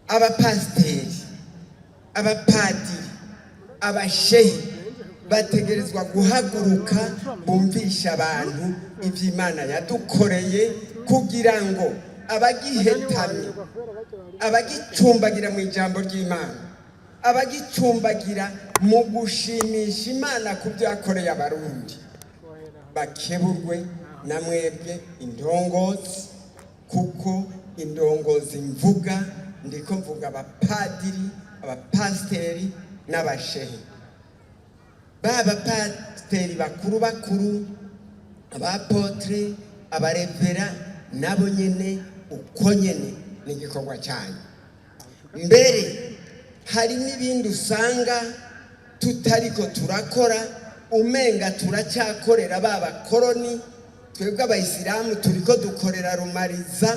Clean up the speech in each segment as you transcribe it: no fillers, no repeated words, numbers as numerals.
abapasiteri, abapadiri, abashehi bategerezwa guhaguruka bumvisha abantu iby'Imana yadukoreye kugira ngo abagihetamye, abagicumbagira mu ijambo ry'Imana, abagicumbagira mu gushimisha Imana ku byo yakoreye abarundi bakeburwe na mwebwe indongozi, kuko indongozi mvuga ndiko mvuga abapadiri, abapasiteri n'abashehi. Baba pasiteri bakuru bakuru, abapotre, abarevera nabo nyene uko nyene n'igikorwa cyanyu. Mbere hari n'ibindi usanga tutariko turakora, umenga turacyakorera baba koroni. Twebwe abayisilamu turiko dukorera rumariza,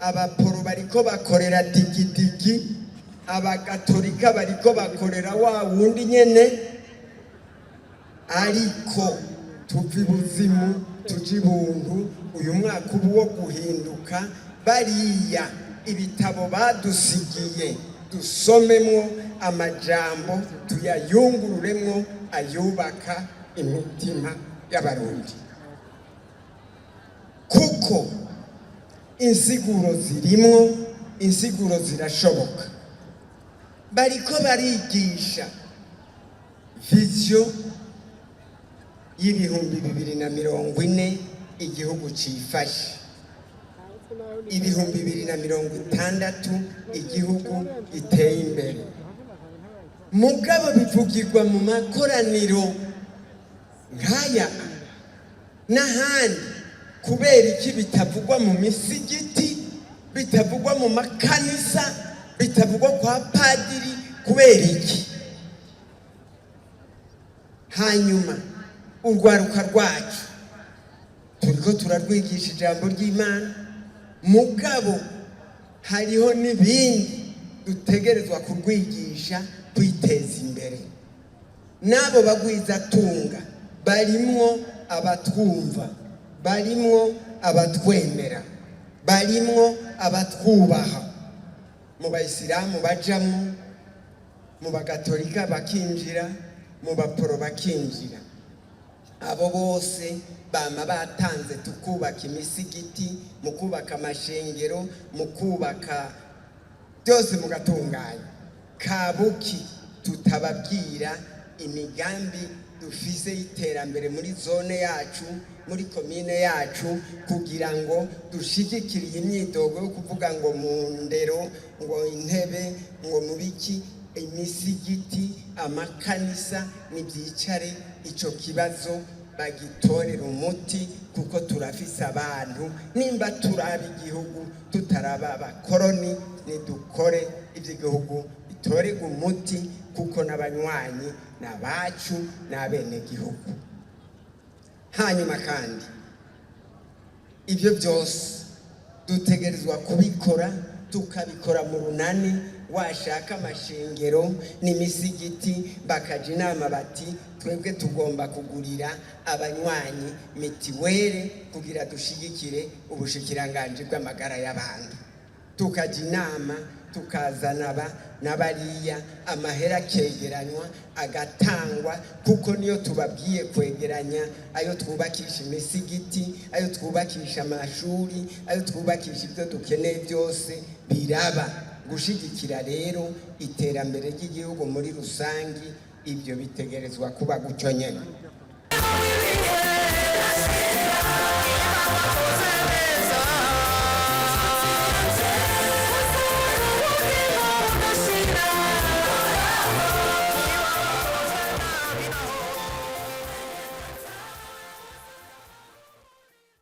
abaporo bariko bakorera digidigi, abagatolika bariko bakorera wa wundi nyene. Ariko tuva ibuzimu tuji buntu, uyu mwaka ubu wo guhinduka, bariya ibitabo badusigiye dusomemwo amajambo tuyayungururemwo ayubaka imitima y'abarundi, kuko insiguro zirimwo, insiguro zirashoboka. Bariko barigisha vision y'ibihumbi 2040 igihugu cifashe, ibihumbi 2060 igihugu giteye imbere. Mugabo bivugirwa mu makoraniro nkaya n'ahandi, kubera iki bitavugwa mu misigiti, bitavugwa mu makanisa, bitavugwa kwa padiri? Kubera iki? Hanyuma urwaruka rwacu turiko turarwigisha ijambo ry'Imana, mugabo hariho n'ibindi dutegerezwa kurwigisha kwiteza imbere. Nabo bagwiza tunga barimwo abatwumva, barimwo abatwemera, barimwo abatwubaha. Mu bayisilamu bajamwo, mu bagatolika bakinjira, mu baporo bakinjira. Abo bose bama batanze tukubaka imisigiti, mu kubaka amashengero, mu kubaka byose mugatunganya. Kabuki tutababwira imigambi dufise y'iterambere muri zone yacu, muri komine yacu, kugira ngo dushigikire imyidogo yo kuvuga ngo mu ndero, ngo intebe, ngo mubiki, imisigiti, amakanisa nibyicare ico kibazo bagitorera umuti, kuko turafise abantu. Nimba turaba igihugu tutaraba abakoroni, nidukore ivy'igihugu bitorega umuti, kuko n'abanywanyi n'abacu n'abene gihugu. Hanyuma kandi ibyo byose dutegerezwa kubikora, tukabikora mu runani. Washaka amashengero n'imisigiti bakaja inama bati twebwe tugomba kugurira abanywanyi mitiwere kugira dushigikire ubushikiranganje bw'amagara y'abantu. Tukaja inama, tukazana n'abariya, amahera kegeranywa agatangwa, kuko niyo tubabwiye kwegeranya ayo twubakisha imisigiti, ayo twubakisha amashuri, ayo twubakisha ibyo dukeneye byose biraba. Gushigikira rero iterambere ry'igihugu muri rusangi, ibyo bitegerezwa kuba gucyo nyene.